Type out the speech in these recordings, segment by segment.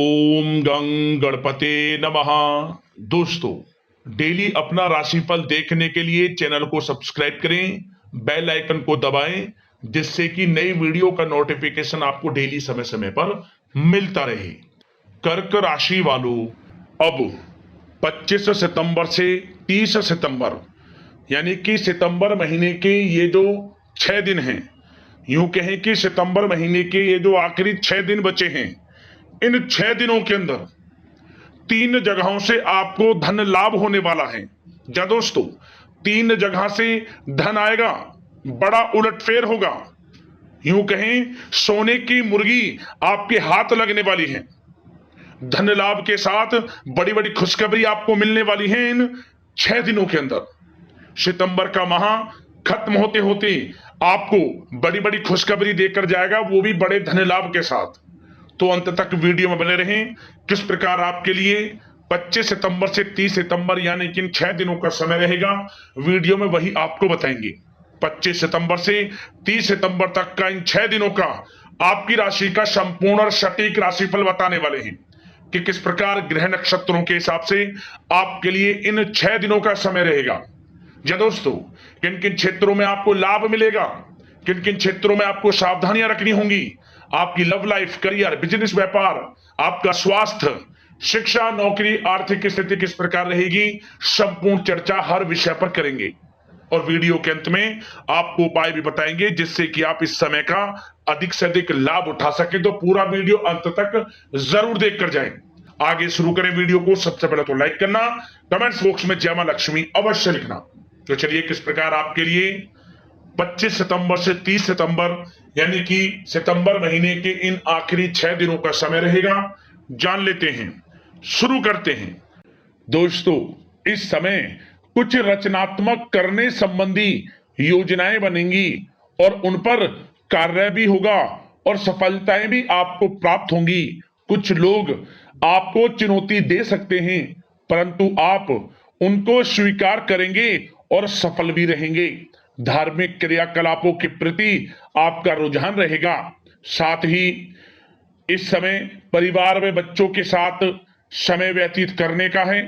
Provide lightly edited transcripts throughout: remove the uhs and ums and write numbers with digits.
ओम गं गणपते नमः। दोस्तों, डेली अपना राशिफल देखने के लिए चैनल को सब्सक्राइब करें, बेल आइकन को दबाएं, जिससे कि नई वीडियो का नोटिफिकेशन आपको डेली समय समय पर मिलता रहे। कर्क राशि वालों, अब 25 सितंबर से 30 सितंबर यानी कि सितंबर महीने के ये जो 6 दिन हैं, यूं कहें कि सितंबर महीने के ये जो आखिरी 6 दिन बचे हैं, इन 6 दिनों के अंदर 3 जगहों से आपको धन लाभ होने वाला है। जा दोस्तों, 3 जगह से धन आएगा, बड़ा उलटफेर होगा। यूं कहें सोने की मुर्गी आपके हाथ लगने वाली है। धन लाभ के साथ बड़ी बड़ी खुशखबरी आपको मिलने वाली है इन 6 दिनों के अंदर। सितंबर का माह खत्म होते होते आपको बड़ी बड़ी खुशखबरी देकर जाएगा, वो भी बड़े धन लाभ के साथ। तो अंत तक वीडियो में बने रहें। किस प्रकार आपके लिए 25 सितंबर से 30 सितंबर यानी कि इन 6 दिनों का समय रहेगा, वीडियो में वही आपको बताएंगे। 25 सितंबर से 30 सितंबर तक का इन 6 दिनों का आपकी राशि का संपूर्ण और सटीक राशिफल बताने वाले हैं कि किस प्रकार ग्रह नक्षत्रों के हिसाब से आपके लिए इन 6 दिनों का समय रहेगा। जी दोस्तों, किन किन क्षेत्रों में आपको लाभ मिलेगा, किन किन क्षेत्रों में आपको सावधानियां रखनी होंगी, आपकी लव लाइफ, करियर, बिजनेस, व्यापार, आपका स्वास्थ्य, शिक्षा, नौकरी, आर्थिक स्थिति किस प्रकार रहेगी, संपूर्ण चर्चा हर विषय पर करेंगे। और वीडियो के अंत में आपको उपाय भी बताएंगे जिससे कि आप इस समय का अधिक से अधिक लाभ उठा सके। तो पूरा वीडियो अंत तक जरूर देख कर जाएं। आगे शुरू करें वीडियो को। सबसे पहले तो लाइक करना, कमेंट्स बॉक्स में जय मां लक्ष्मी अवश्य लिखना। तो चलिए, किस प्रकार आपके लिए 25 सितंबर से 30 सितंबर यानी कि सितंबर महीने के इन आखिरी 6 दिनों का समय रहेगा, जान लेते हैं। शुरू करते हैं। दोस्तों, इस समय कुछ रचनात्मक करने संबंधी योजनाएं बनेंगी और उन पर कार्य भी होगा और सफलताएं भी आपको प्राप्त होंगी। कुछ लोग आपको चुनौती दे सकते हैं, परंतु आप उनको स्वीकार करेंगे और सफल भी रहेंगे। धार्मिक क्रियाकलापों के प्रति आपका रुझान रहेगा। साथ ही इस समय परिवार में बच्चों के साथ समय व्यतीत करने का है।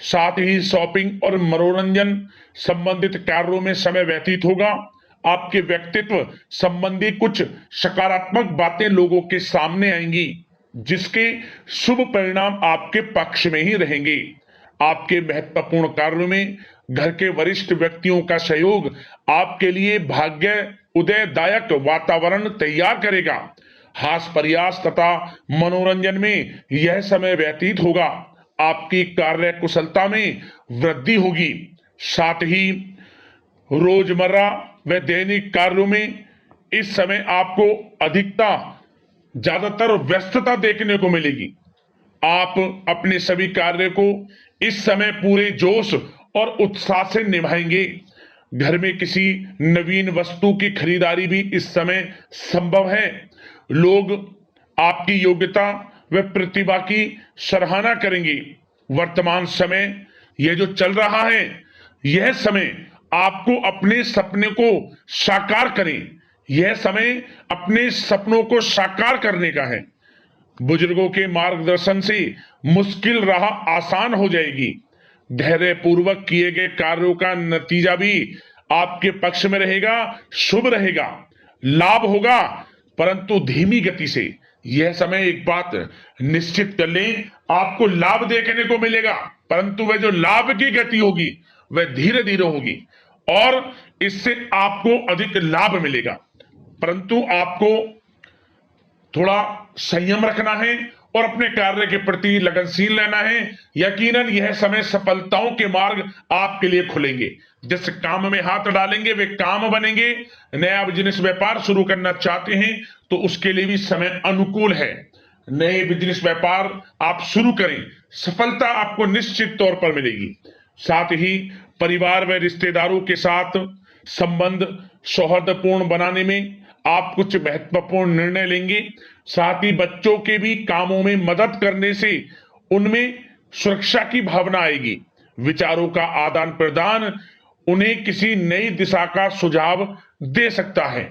साथ ही शॉपिंग और मनोरंजन संबंधित कार्यों में समय व्यतीत होगा। आपके व्यक्तित्व संबंधी कुछ सकारात्मक बातें लोगों के सामने आएंगी, जिसके शुभ परिणाम आपके पक्ष में ही रहेंगे। आपके महत्वपूर्ण कार्यों में घर के वरिष्ठ व्यक्तियों का सहयोग आपके लिए भाग्य उदयदायक वातावरण तैयार करेगा। हास्य प्रयास तथा मनोरंजन में यह समय व्यतीत होगा। आपकी कार्य कुशलता में वृद्धि होगी। साथ ही रोजमर्रा व दैनिक कार्यों में इस समय आपको ज्यादातर व्यस्तता देखने को मिलेगी। आप अपने सभी कार्य को इस समय पूरे जोश और उत्साह से निभाएंगे। घर में किसी नवीन वस्तु की खरीदारी भी इस समय संभव है। लोग आपकी योग्यता व प्रतिभा की सराहना करेंगे। वर्तमान समय यह जो चल रहा है, यह समय आपको अपने सपने को साकार करें। यह समय अपने सपनों को साकार करने का है। बुजुर्गों के मार्गदर्शन से मुश्किल राह आसान हो जाएगी। धैर्य पूर्वक किए गए कार्यों का नतीजा भी आपके पक्ष में रहेगा, शुभ रहेगा, लाभ होगा, परंतु धीमी गति से। यह समय एक बात निश्चित कर लें, आपको लाभ देखने को मिलेगा, परंतु वह जो लाभ की गति होगी वह धीरे धीरे होगी और इससे आपको अधिक लाभ मिलेगा। परंतु आपको थोड़ा संयम रखना है और अपने कार्य के प्रति लगनशील रहना है। यकीनन यह समय सफलताओं के मार्ग आपके लिए खुलेंगे। जिस काम में हाथ डालेंगे वे काम बनेंगे। नया बिजनेस व्यापार शुरू करना चाहते हैं तो उसके लिए भी समय अनुकूल है। नए बिजनेस व्यापार आप शुरू करें, सफलता आपको निश्चित तौर पर मिलेगी। साथ ही परिवार व रिश्तेदारों के साथ संबंध सौहार्दपूर्ण बनाने में आप कुछ महत्वपूर्ण निर्णय लेंगे। साथ ही बच्चों के भी कामों में मदद करने से उनमें सुरक्षा की भावना आएगी। विचारों का आदान प्रदान उन्हें किसी नई दिशा का सुझाव दे सकता है।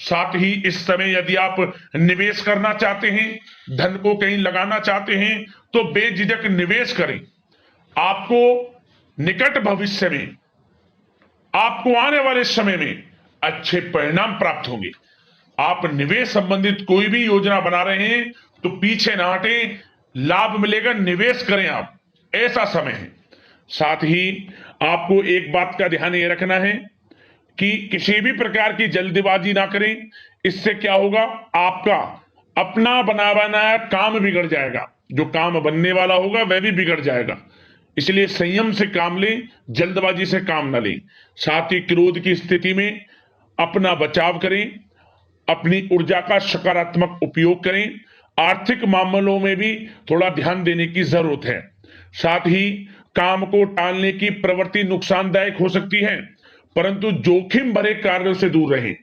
साथ ही इस समय यदि आप निवेश करना चाहते हैं, धन को कहीं लगाना चाहते हैं, तो बेझिझक निवेश करें। आपको निकट भविष्य में, आपको आने वाले समय में अच्छे परिणाम प्राप्त होंगे। आप निवेश संबंधित कोई भी योजना बना रहे हैं तो पीछे ना हटें, लाभ मिलेगा, निवेश करें आप, ऐसा समय है। साथ ही आपको एक बात का ध्यान ये रखना है कि किसी भी प्रकार की जल्दबाजी ना करें। इससे क्या होगा, आपका अपना बना बनाया काम बिगड़ जाएगा, जो काम बनने वाला होगा वह भी बिगड़ जाएगा। इसलिए संयम से काम लें, जल्दबाजी से काम ना लें। साथ ही क्रोध की स्थिति में अपना बचाव करें, अपनी ऊर्जा का सकारात्मक उपयोग करें। आर्थिक मामलों में भी थोड़ा ध्यान देने की जरूरत है। साथ ही काम को टालने की प्रवृत्ति नुकसानदायक हो सकती है, परंतु जोखिम भरे कार्यों से दूर रहें।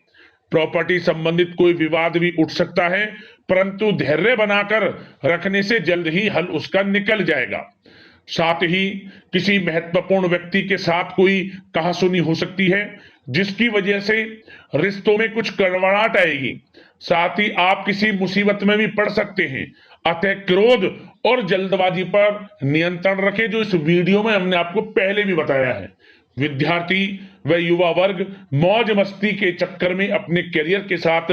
प्रॉपर्टी संबंधित कोई विवाद भी उठ सकता है, परंतु धैर्य बनाकर रखने से जल्द ही हल उसका निकल जाएगा। साथ ही किसी महत्वपूर्ण व्यक्ति के साथ कोई कहासुनी हो सकती है, जिसकी वजह से रिश्तों में कुछ कड़वाहट आएगी। साथ ही आप किसी मुसीबत में भी पड़ सकते हैं। अतः क्रोध और जल्दबाजी पर नियंत्रण रखें, जो इस वीडियो में हमने आपको पहले भी बताया है। विद्यार्थी व युवा वर्ग मौज मस्ती के चक्कर में अपने करियर के साथ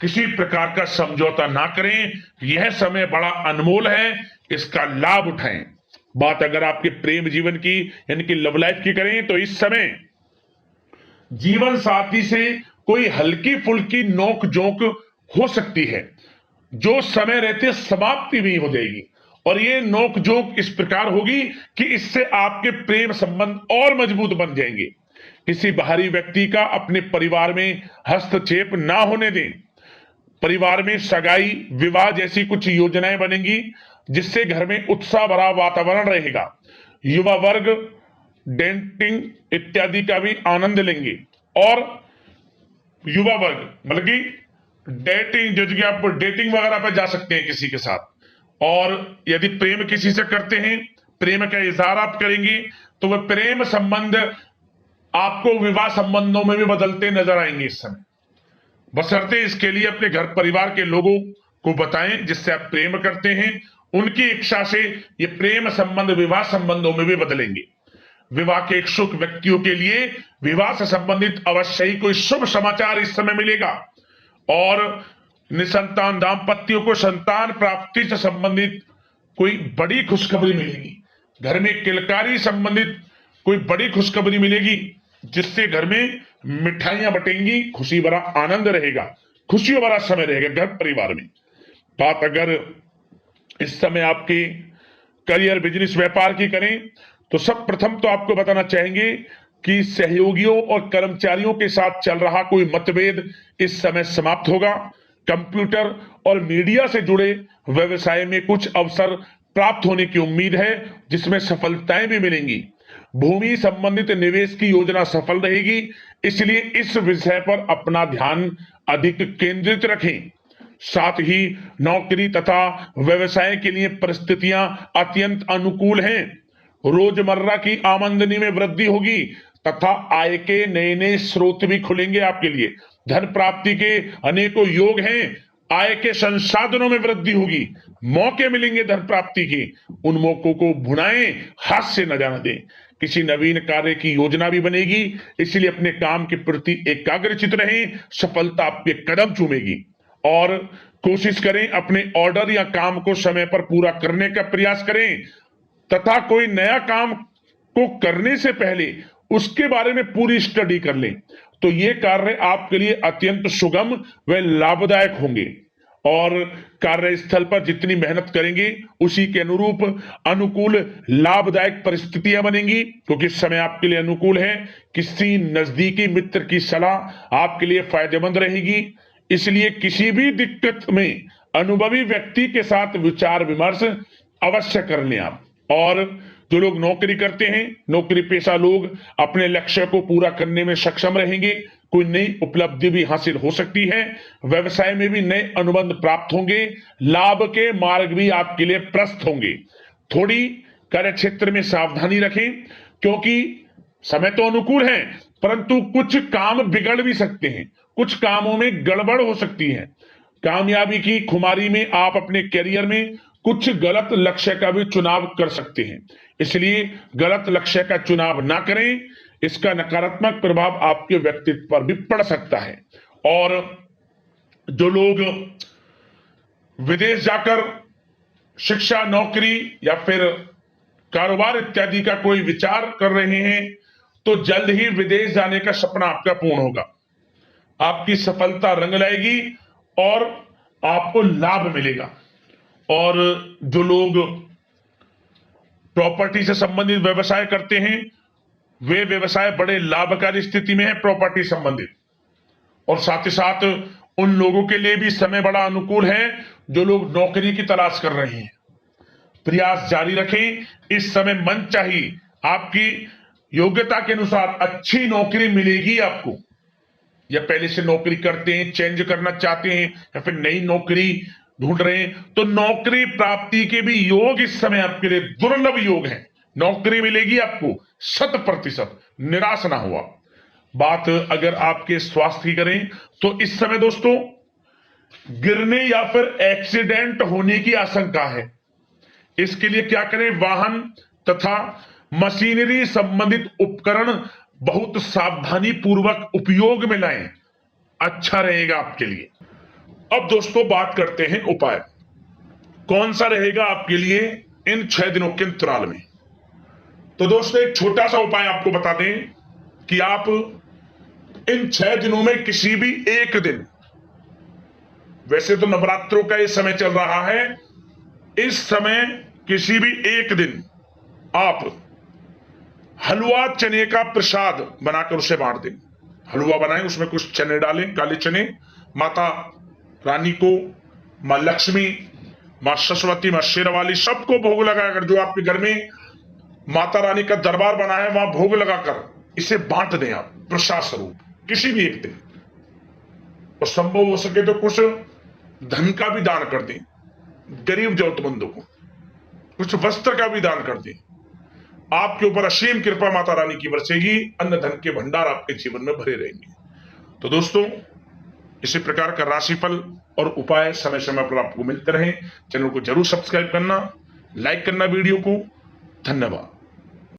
किसी प्रकार का समझौता ना करें। यह समय बड़ा अनमोल है, इसका लाभ उठाएं। बात अगर आपके प्रेम जीवन की, यानी कि लव लाइफ की करें, तो इस समय जीवन साथी से कोई हल्की फुल्की नोक झोंक हो सकती है, जो समय रहते समाप्ति भी हो जाएगी। और ये नोक झोंक इस प्रकार होगी कि इससे आपके प्रेम संबंध और मजबूत बन जाएंगे। किसी बाहरी व्यक्ति का अपने परिवार में हस्तक्षेप ना होने दें। परिवार में सगाई, विवाह जैसी कुछ योजनाएं बनेंगी, जिससे घर में उत्साह भरा वातावरण रहेगा। युवा वर्ग डेटिंग इत्यादि का भी आनंद लेंगे। और युवा वर्ग मतलब कि डेटिंग, जैसे कि आप डेटिंग वगैरह पर जा सकते हैं किसी के साथ। और यदि प्रेम किसी से करते हैं, प्रेम का इजहार आप करेंगे, तो वह प्रेम संबंध आपको विवाह संबंधों में भी बदलते नजर आएंगे इस समय। बशर्ते इसके लिए अपने घर परिवार के लोगों को बताएं जिससे आप प्रेम करते हैं। उनकी इच्छा से ये प्रेम संबंध विवाह संबंधों में भी बदलेंगे। विवाह के इच्छुक व्यक्तियों के लिए विवाह से संबंधित अवश्य ही कोई शुभ समाचार इस समय मिलेगा। और निसंतान दाम्पत्यों को संतान प्राप्ति से संबंधित कोई बड़ी खुशखबरी मिलेगी। घर में किलकारी संबंधित कोई बड़ी खुशखबरी मिलेगी, जिससे घर में मिठाइयां बटेंगी, खुशी भरा आनंद रहेगा, खुशियों भरा समय रहेगा घर परिवार में। बात अगर इस समय आपके करियर, बिजनेस, व्यापार की करें, तो सब प्रथम तो आपको बताना चाहेंगे कि सहयोगियों और कर्मचारियों के साथ चल रहा कोई मतभेद इस समय समाप्त होगा। कंप्यूटर और मीडिया से जुड़े व्यवसाय में कुछ अवसर प्राप्त होने की उम्मीद है, जिसमें सफलताएं भी मिलेंगी। भूमि संबंधित निवेश की योजना सफल रहेगी, इसलिए इस विषय पर अपना ध्यान अधिक केंद्रित रखें। साथ ही नौकरी तथा व्यवसाय के लिए परिस्थितियां अत्यंत अनुकूल हैं। रोजमर्रा की आमदनी में वृद्धि होगी तथा आय के नए नए स्रोत भी खुलेंगे आपके लिए। धन प्राप्ति के अनेकों योग हैं। आय के संसाधनों में वृद्धि होगी, मौके मिलेंगे धन प्राप्ति के। उन मौकों को भुनाएं, हाथ से न जाने दें। किसी नवीन कार्य की योजना भी बनेगी, इसलिए अपने काम के प्रति एकाग्रचित रहें, सफलता आपके कदम चूमेगी। और कोशिश करें अपने ऑर्डर या काम को समय पर पूरा करने का प्रयास करें, तथा कोई नया काम को करने से पहले उसके बारे में पूरी स्टडी कर लें, तो ये कार्य आपके लिए अत्यंत सुगम व लाभदायक होंगे। और कार्यस्थल पर जितनी मेहनत करेंगे, उसी के अनुरूप अनुकूल लाभदायक परिस्थितियां बनेंगी, क्योंकि समय आपके लिए अनुकूल है। किसी नजदीकी मित्र की सलाह आपके लिए फायदेमंद रहेगी, इसलिए किसी भी दिक्कत में अनुभवी व्यक्ति के साथ विचार विमर्श अवश्य कर लें आप। और जो लोग नौकरी करते हैं, नौकरी पेशा लोग अपने लक्ष्य को पूरा करने में सक्षम रहेंगे। कोई नई उपलब्धि भी हासिल हो सकती है। व्यवसाय में भी नए अनुबंध प्राप्त होंगे। लाभ के मार्ग भी आपके लिए प्रशस्त होंगे। थोड़ी कार्य क्षेत्र में सावधानी रखें, क्योंकि समय तो अनुकूल है, परंतु कुछ काम बिगड़ भी सकते हैं, कुछ कामों में गड़बड़ हो सकती है। कामयाबी की खुमारी में आप अपने करियर में कुछ गलत लक्ष्य का भी चुनाव कर सकते हैं, इसलिए गलत लक्ष्य का चुनाव ना करें। इसका नकारात्मक प्रभाव आपके व्यक्तित्व पर भी पड़ सकता है। और जो लोग विदेश जाकर शिक्षा, नौकरी या फिर कारोबार इत्यादि का कोई विचार कर रहे हैं, तो जल्द ही विदेश जाने का सपना आपका पूर्ण होगा। आपकी सफलता रंग लाएगी और आपको लाभ मिलेगा। और जो लोग प्रॉपर्टी से संबंधित व्यवसाय करते हैं, वे व्यवसाय बड़े लाभकारी स्थिति में है प्रॉपर्टी संबंधित। और साथ ही साथ उन लोगों के लिए भी समय बड़ा अनुकूल है जो लोग नौकरी की तलाश कर रहे हैं। प्रयास जारी रखें, इस समय मन चाहिए आपकी योग्यता के अनुसार अच्छी नौकरी मिलेगी आपको। या पहले से नौकरी करते हैं, चेंज करना चाहते हैं, या फिर नई नौकरी ढूंढ रहे हैं, तो नौकरी प्राप्ति के भी योग इस समय आपके लिए दुर्लभ योग है। नौकरी मिलेगी आपको 100%, निराश ना हुआ। बात अगर आपके स्वास्थ्य की करें तो इस समय दोस्तों गिरने या फिर एक्सीडेंट होने की आशंका है। इसके लिए क्या करें? वाहन तथा मशीनरी संबंधित उपकरण बहुत सावधानी पूर्वक उपयोग में लाएं, अच्छा रहेगा आपके लिए। अब दोस्तों बात करते हैं उपाय, कौन सा रहेगा आपके लिए इन 6 दिनों के अंतराल में। तो दोस्तों एक छोटा सा उपाय आपको बता दें कि आप इन 6 दिनों में किसी भी एक दिन, वैसे तो नवरात्रों का ये समय चल रहा है, इस समय किसी भी एक दिन आप हलवा चने का प्रसाद बनाकर उसे बांट दें। हलवा बनाएं, उसमें कुछ चने डालें, काले चने, माता रानी को, मां लक्ष्मी, मां सरस्वती, मां शेरावाली, सबको भोग लगाकर, जो आपके घर में माता रानी का दरबार बना है वहां भोग लगाकर इसे बांट दें आप प्रसाद स्वरूप किसी भी एक दिन। और संभव हो सके तो कुछ धन का भी दान कर दें, गरीब जरूरतमंदों को कुछ वस्त्र का भी दान कर दें। आपके ऊपर असीम कृपा माता रानी की बरसेगी, अन्न धन के भंडार आपके जीवन में भरे रहेंगे। तो दोस्तों इसी प्रकार का राशिफल और उपाय समय समय पर आपको मिलते रहे। चैनल को जरूर सब्सक्राइब करना, लाइक करना वीडियो को। धन्यवाद।